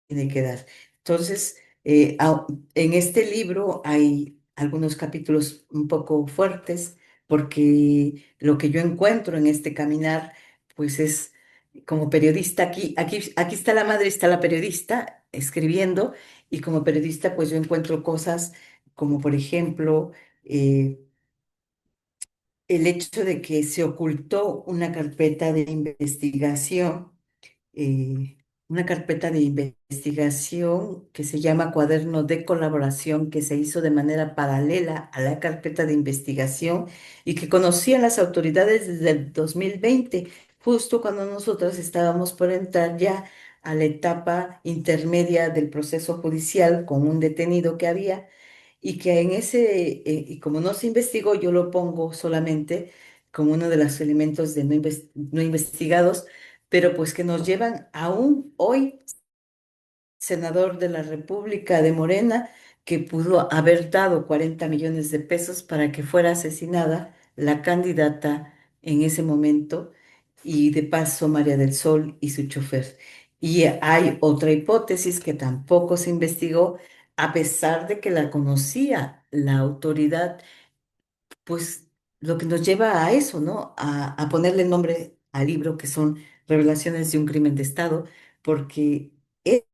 tiene que dar. Entonces, en este libro hay algunos capítulos un poco fuertes porque lo que yo encuentro en este caminar, pues es como periodista, aquí está la madre, está la periodista escribiendo y como periodista pues yo encuentro cosas como por ejemplo el hecho de que se ocultó eh, una carpeta de investigación que se llama Cuaderno de Colaboración, que se hizo de manera paralela a la carpeta de investigación y que conocían las autoridades desde el 2020, justo cuando nosotros estábamos por entrar ya a la etapa intermedia del proceso judicial con un detenido que había y que en y como no se investigó, yo lo pongo solamente como uno de los elementos de no investigados, pero pues que nos llevan aún hoy, senador de la República de Morena, que pudo haber dado 40 millones de pesos para que fuera asesinada la candidata en ese momento y de paso María del Sol y su chofer. Y hay otra hipótesis que tampoco se investigó, a pesar de que la conocía la autoridad, pues lo que nos lleva a eso, ¿no? A ponerle nombre al libro, que son Revelaciones de un crimen de Estado, porque el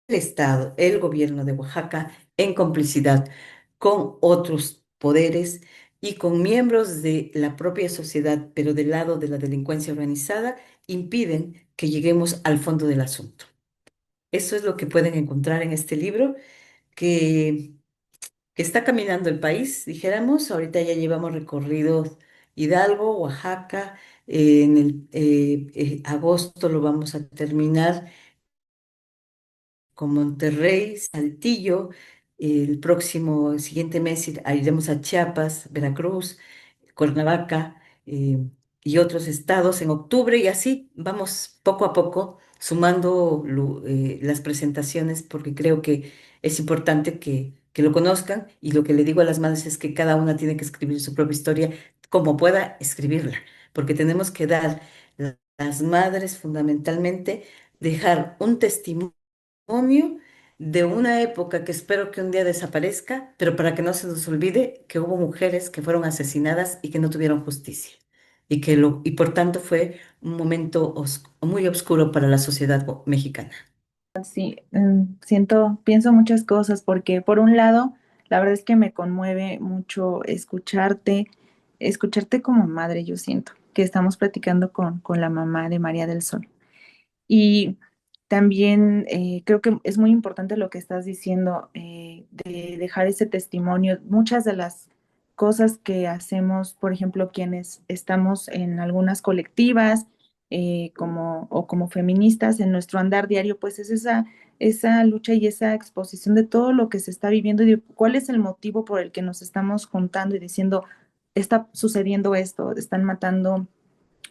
Estado, el gobierno de Oaxaca, en complicidad con otros poderes y con miembros de la propia sociedad, pero del lado de la delincuencia organizada, impiden que lleguemos al fondo del asunto. Eso es lo que pueden encontrar en este libro, que que está caminando el país, dijéramos. Ahorita ya llevamos recorrido Hidalgo, Oaxaca, en el agosto lo vamos a terminar con Monterrey, Saltillo. El próximo, siguiente mes iremos a Chiapas, Veracruz, Cuernavaca y otros estados en octubre y así vamos poco a poco sumando las presentaciones porque creo que es importante que lo conozcan y lo que le digo a las madres es que cada una tiene que escribir su propia historia como pueda escribirla, porque tenemos que dar las madres fundamentalmente, dejar un testimonio de una época que espero que un día desaparezca, pero para que no se nos olvide que hubo mujeres que fueron asesinadas y que no tuvieron justicia. Y por tanto fue un momento muy oscuro para la sociedad mexicana. Sí, pienso muchas cosas porque por un lado, la verdad es que me conmueve mucho escucharte como madre, yo siento que estamos platicando con la mamá de María del Sol. Y también creo que es muy importante lo que estás diciendo, de dejar ese testimonio. Muchas de las cosas que hacemos, por ejemplo, quienes estamos en algunas colectivas o como feministas en nuestro andar diario, pues es esa lucha y esa exposición de todo lo que se está viviendo y de cuál es el motivo por el que nos estamos juntando y diciendo, está sucediendo esto, están matando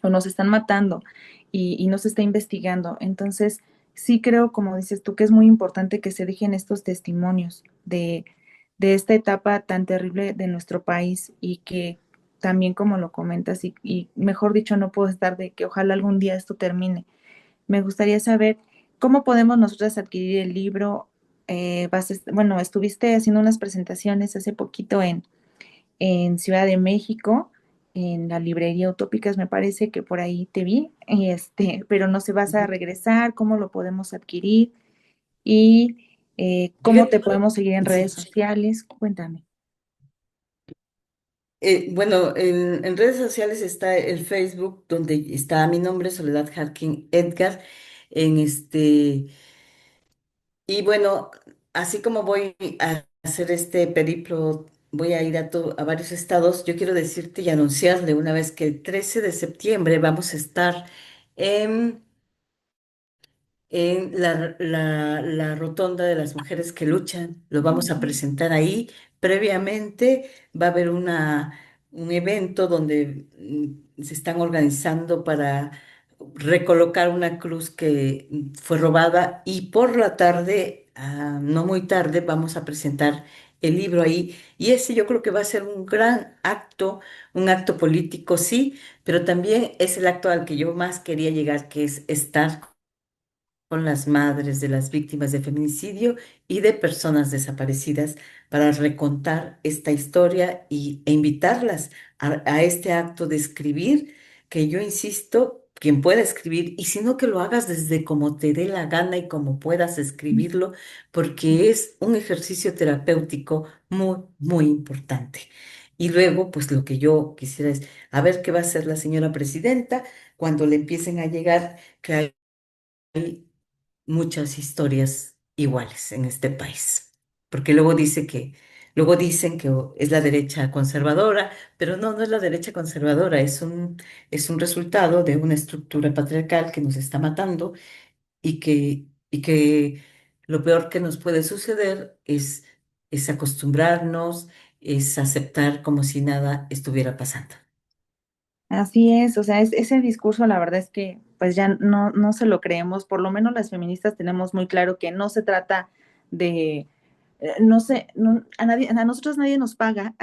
o nos están matando y no se está investigando. Entonces, sí creo, como dices tú, que es muy importante que se dejen estos testimonios de esta etapa tan terrible de nuestro país y que también como lo comentas, y mejor dicho, no puedo estar de que ojalá algún día esto termine. Me gustaría saber cómo podemos nosotras adquirir el libro. Bueno, estuviste haciendo unas presentaciones hace poquito en Ciudad de México, en la librería Utópicas, me parece que por ahí te vi, pero no se vas a regresar, ¿cómo lo podemos adquirir? Y cómo te Fíjate, podemos seguir en redes sí. sociales. Cuéntame. Bueno, en redes sociales está el Facebook, donde está mi nombre, Soledad Harkin Edgar, en y bueno, así como voy a hacer este periplo, voy a ir a varios estados, yo quiero decirte y anunciarle una vez que el 13 de septiembre vamos a estar en la Rotonda de las Mujeres que Luchan. Lo vamos a presentar ahí. Previamente va a haber un evento donde se están organizando para recolocar una cruz que fue robada y por la tarde, no muy tarde, vamos a presentar el libro ahí. Y ese yo creo que va a ser un gran acto, un acto político, sí, pero también es el acto al que yo más quería llegar, que es estar con las madres de las víctimas de feminicidio y de personas desaparecidas para recontar esta historia e invitarlas a este acto de escribir, que yo insisto, quien pueda escribir, y si no que lo hagas desde como te dé la gana y como puedas escribirlo, porque es un ejercicio terapéutico muy, muy importante. Y luego, pues lo que yo quisiera es, a ver qué va a hacer la señora presidenta cuando le empiecen a llegar, que hay muchas historias iguales en este país. Porque luego dicen que es la derecha conservadora, pero no, no es la derecha conservadora, es un resultado de una estructura patriarcal que nos está matando y que lo peor que nos puede suceder es acostumbrarnos, es aceptar como si nada estuviera pasando. Así es, o sea, ese discurso la verdad es que pues ya no se lo creemos, por lo menos las feministas tenemos muy claro que no se trata de, no sé, a nadie, a nosotros nadie nos paga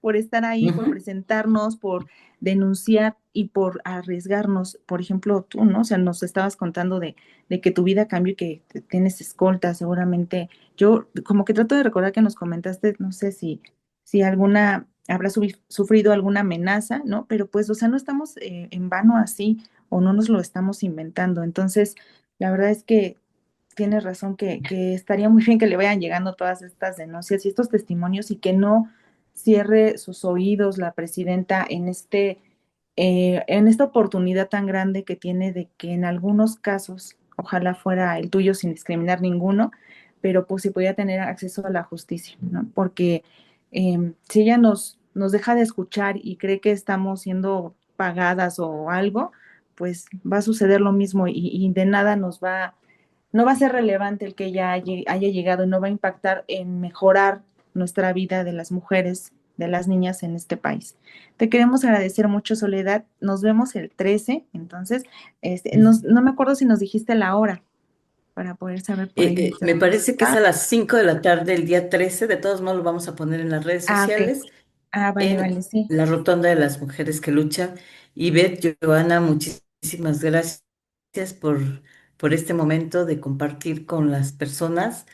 por estar ahí, por Ujú. presentarnos, por denunciar y por arriesgarnos. Por ejemplo, tú, ¿no? O sea, nos estabas contando de que tu vida cambió y que tienes escolta, seguramente. Yo como que trato de recordar que nos comentaste, no sé si alguna habrá sufrido alguna amenaza, ¿no? Pero pues, o sea, no estamos en vano así o no nos lo estamos inventando. Entonces, la verdad es que tienes razón que estaría muy bien que le vayan llegando todas estas denuncias y estos testimonios y que no cierre sus oídos la presidenta en esta oportunidad tan grande que tiene de que en algunos casos, ojalá fuera el tuyo sin discriminar ninguno, pero pues si pudiera tener acceso a la justicia, ¿no? Porque si ella nos deja de escuchar y cree que estamos siendo pagadas o algo, pues va a suceder lo mismo y de nada no va a ser relevante el que ella haya llegado y no va a impactar en mejorar nuestra vida de las mujeres, de las niñas en este país. Te queremos agradecer mucho, Soledad. Nos vemos el 13, entonces, no me acuerdo si nos dijiste la hora para poder saber por ahí. Me parece que es a las 5 de la tarde el día 13. De todos modos lo vamos a poner en las redes Ok. sociales, Vale, en vale, sí. la Rotonda de las Mujeres que Luchan. Y Beth, Joana, muchísimas gracias por este momento de compartir con las personas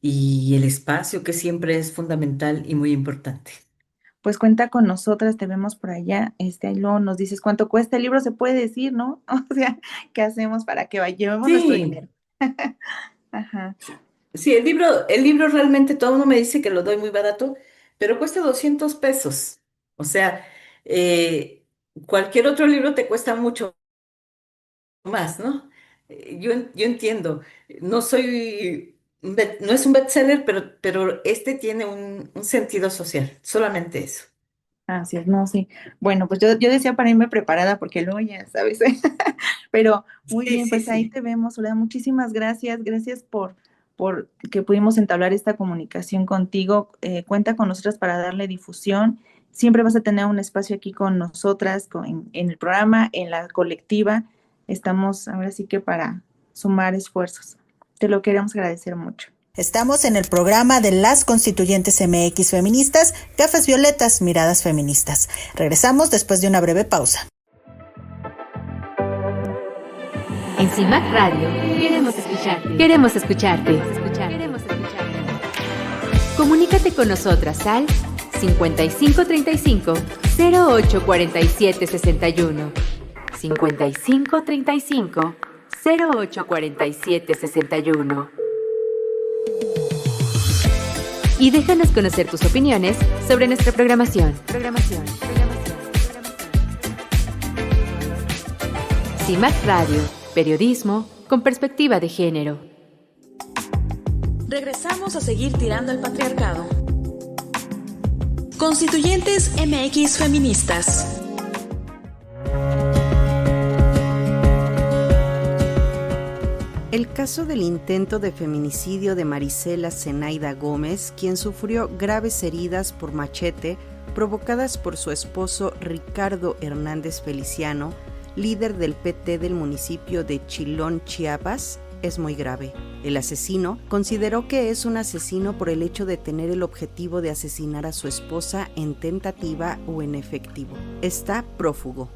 y el espacio que siempre es fundamental y muy importante. Pues cuenta con nosotras, te vemos por allá, ahí luego nos dices cuánto cuesta el libro, se puede decir, ¿no? O sea, ¿qué hacemos para que llevemos nuestro Sí, dinero? Ajá. sí, el libro realmente todo el mundo me dice que lo doy muy barato, pero cuesta 200 pesos. O sea, eh, cualquier otro libro te cuesta mucho más, ¿no? Yo entiendo, no soy, no es un bestseller, pero este tiene un sentido social, solamente eso. Así es, no, sí. Bueno, pues yo decía para irme preparada porque luego ya sabes. Pero muy Sí, bien, sí, pues ahí sí. te vemos, Soledad. Muchísimas gracias. Gracias por que pudimos entablar esta comunicación contigo. Cuenta con nosotras para darle difusión. Siempre vas a tener un espacio aquí con nosotras, en el programa, en la colectiva. Estamos ahora sí que para sumar esfuerzos. Te lo queremos agradecer mucho. Estamos en el programa de las constituyentes MX feministas, Gafas Violetas, Miradas Feministas. Regresamos después de una breve pausa. En CIMAC Radio queremos escucharte. Queremos escucharte. Comunícate con nosotras al 5535 0847 61. 5535 0847 61. Y déjanos conocer tus opiniones sobre nuestra programación. CIMAC Radio, periodismo con perspectiva de género. Regresamos a seguir tirando al patriarcado. Constituyentes MX feministas. El caso del intento de feminicidio de Marisela Zenaida Gómez, quien sufrió graves heridas por machete provocadas por su esposo Ricardo Hernández Feliciano, líder del PT del municipio de Chilón, Chiapas, es muy grave. El asesino consideró que es un asesino por el hecho de tener el objetivo de asesinar a su esposa en tentativa o en efectivo. Está prófugo.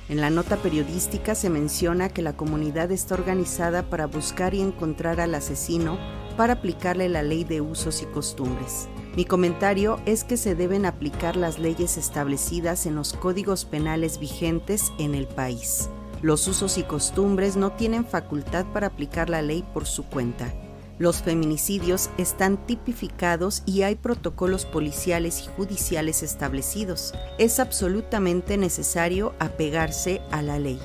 En la nota periodística se menciona que la comunidad está organizada para buscar y encontrar al asesino para aplicarle la ley de usos y costumbres. Mi comentario es que se deben aplicar las leyes establecidas en los códigos penales vigentes en el país. Los usos y costumbres no tienen facultad para aplicar la ley por su cuenta. Los feminicidios están tipificados y hay protocolos policiales y judiciales establecidos. Es absolutamente necesario apegarse a la ley.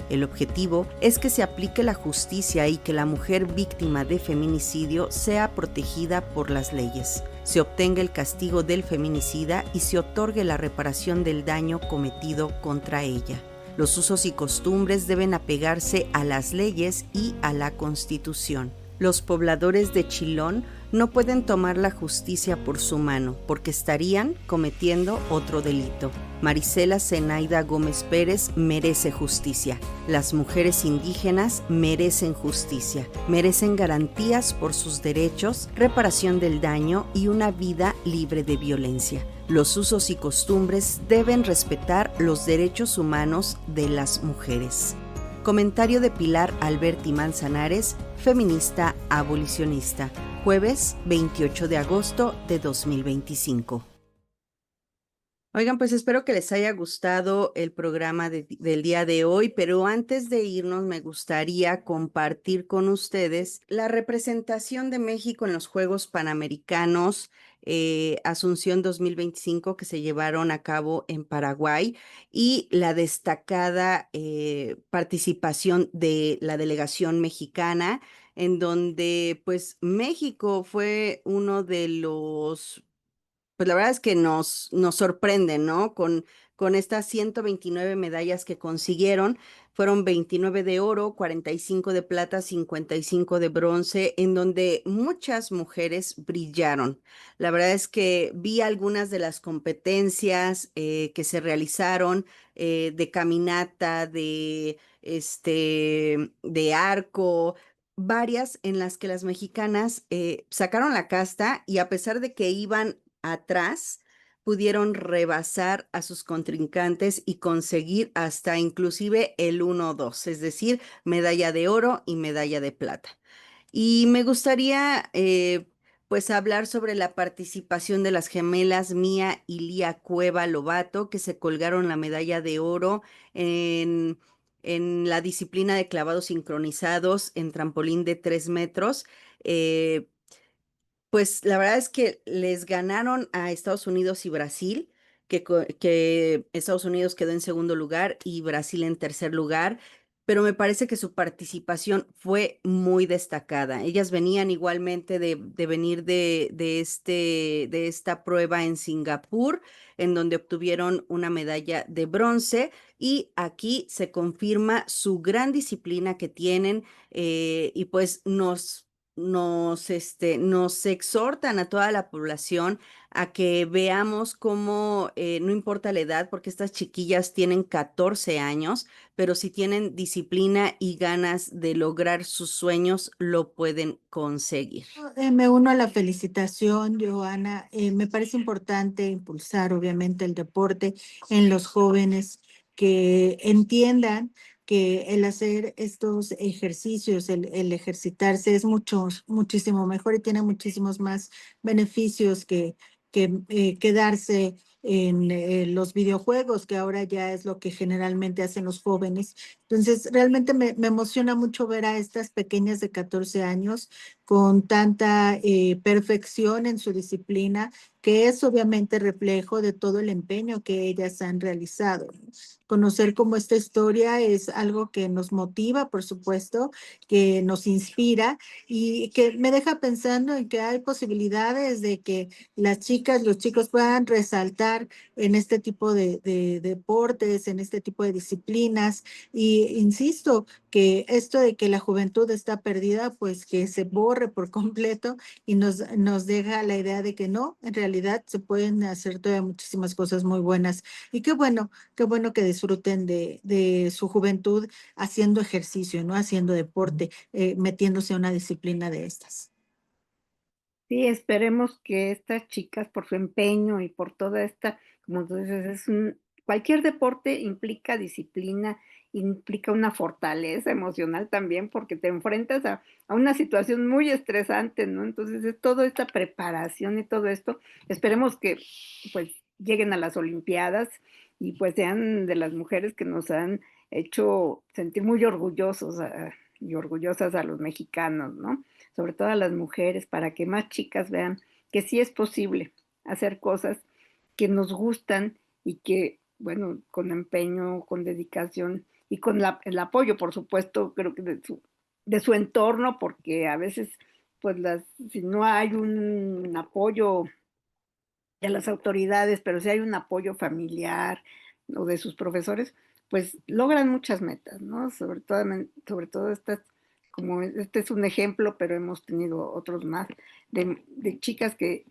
El objetivo es que se aplique la justicia y que la mujer víctima de feminicidio sea protegida por las leyes, se obtenga el castigo del feminicida y se otorgue la reparación del daño cometido contra ella. Los usos y costumbres deben apegarse a las leyes y a la Constitución. Los pobladores de Chilón no pueden tomar la justicia por su mano, porque estarían cometiendo otro delito. Marisela Zenaida Gómez Pérez merece justicia. Las mujeres indígenas merecen justicia, merecen garantías por sus derechos, reparación del daño y una vida libre de violencia. Los usos y costumbres deben respetar los derechos humanos de las mujeres. Comentario de Pilar Alberti Manzanares, feminista abolicionista, jueves 28 de agosto de 2025. Oigan, pues espero que les haya gustado el programa del día de hoy, pero antes de irnos me gustaría compartir con ustedes la representación de México en los Juegos Panamericanos Asunción 2025 que se llevaron a cabo en Paraguay y la destacada participación de la delegación mexicana, en donde pues México fue uno de los, pues la verdad es que nos sorprende, ¿no? Con estas 129 medallas que consiguieron, fueron 29 de oro, 45 de plata, 55 de bronce, en donde muchas mujeres brillaron. La verdad es que vi algunas de las competencias que se realizaron de caminata, de arco, varias en las que las mexicanas sacaron la casta y a pesar de que iban atrás, pudieron rebasar a sus contrincantes y conseguir hasta inclusive el 1-2, es decir, medalla de oro y medalla de plata. Y me gustaría pues hablar sobre la participación de las gemelas Mía y Lía Cueva Lobato, que se colgaron la medalla de oro en la disciplina de clavados sincronizados en trampolín de 3 metros. Pues la verdad es que les ganaron a Estados Unidos y Brasil, que Estados Unidos quedó en segundo lugar y Brasil en tercer lugar, pero me parece que su participación fue muy destacada. Ellas venían igualmente de venir de esta prueba en Singapur, en donde obtuvieron una medalla de bronce, y aquí se confirma su gran disciplina que tienen y pues nos exhortan a toda la población a que veamos cómo no importa la edad, porque estas chiquillas tienen 14 años, pero si tienen disciplina y ganas de lograr sus sueños, lo pueden conseguir. Me uno a la felicitación, Joana. Me parece importante impulsar, obviamente, el deporte en los jóvenes, que entiendan que el hacer estos ejercicios, el ejercitarse es muchísimo mejor y tiene muchísimos más beneficios que quedarse en los videojuegos, que ahora ya es lo que generalmente hacen los jóvenes. Entonces, realmente me emociona mucho ver a estas pequeñas de 14 años con tanta perfección en su disciplina, que es obviamente reflejo de todo el empeño que ellas han realizado. Conocer cómo esta historia es algo que nos motiva, por supuesto, que nos inspira y que me deja pensando en que hay posibilidades de que las chicas, los chicos puedan resaltar en este tipo de deportes, en este tipo de disciplinas. Y insisto, que esto de que la juventud está perdida, pues que se borre por completo y nos deja la idea de que no, en realidad se pueden hacer todavía muchísimas cosas muy buenas. Y qué bueno que disfruten de su juventud haciendo ejercicio, ¿no? Haciendo deporte, metiéndose a una disciplina de estas. Sí, esperemos que estas chicas, por su empeño y por toda esta, como tú dices, cualquier deporte implica disciplina, implica una fortaleza emocional también, porque te enfrentas a una situación muy estresante, ¿no? Entonces, es toda esta preparación y todo esto. Esperemos que, pues, lleguen a las Olimpiadas y, pues, sean de las mujeres que nos han hecho sentir muy orgullosos y orgullosas a los mexicanos, ¿no? Sobre todo a las mujeres, para que más chicas vean que sí es posible hacer cosas que nos gustan y que, bueno, con empeño, con dedicación y con el apoyo, por supuesto, creo que de su entorno, porque a veces, pues, si no hay un apoyo de las autoridades, pero si hay un apoyo familiar o de sus profesores, pues logran muchas metas, ¿no? Sobre todo estas, como este es un ejemplo, pero hemos tenido otros más, de chicas que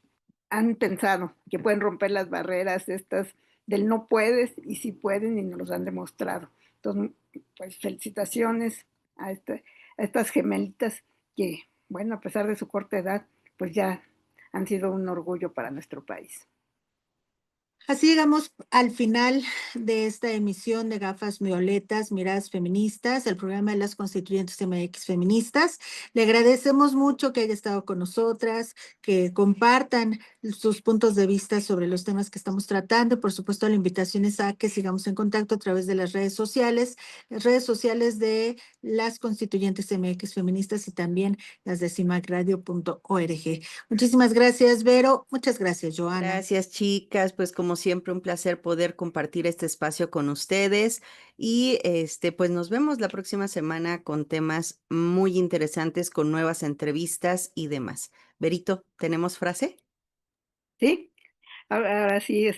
han pensado que pueden romper las barreras estas del no puedes y sí pueden y nos los han demostrado. Entonces, pues felicitaciones a estas gemelitas que, bueno, a pesar de su corta edad, pues ya han sido un orgullo para nuestro país. Así llegamos al final de esta emisión de Gafas Violetas, Miradas Feministas, el programa de las Constituyentes MX Feministas. Le agradecemos mucho que haya estado con nosotras, que compartan sus puntos de vista sobre los temas que estamos tratando. Por supuesto, la invitación es a que sigamos en contacto a través de las redes sociales de las Constituyentes MX Feministas y también las de cimacradio.org. Muchísimas gracias, Vero. Muchas gracias, Joana. Gracias, chicas. Pues como siempre, un placer poder compartir este espacio con ustedes y pues nos vemos la próxima semana con temas muy interesantes, con nuevas entrevistas y demás. Verito, ¿tenemos frase? Sí, ahora sí,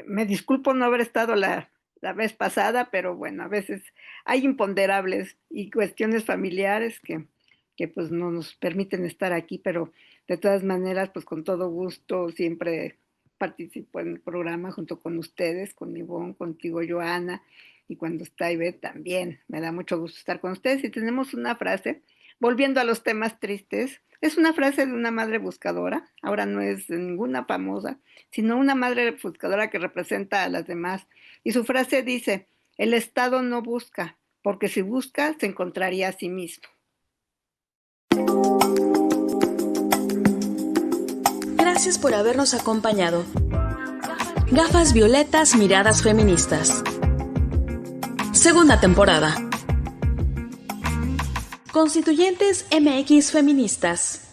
me disculpo no haber estado la vez pasada, pero bueno, a veces hay imponderables y cuestiones familiares que pues no nos permiten estar aquí, pero de todas maneras, pues con todo gusto siempre participo en el programa junto con ustedes, con Ivonne, contigo, Joana, y cuando está Ivette también. Me da mucho gusto estar con ustedes. Y tenemos una frase, volviendo a los temas tristes, es una frase de una madre buscadora, ahora no es de ninguna famosa, sino una madre buscadora que representa a las demás. Y su frase dice, el Estado no busca, porque si busca, se encontraría a sí mismo. Gracias por habernos acompañado. Gafas Violetas, Miradas Feministas. Segunda temporada. Constituyentes MX Feministas.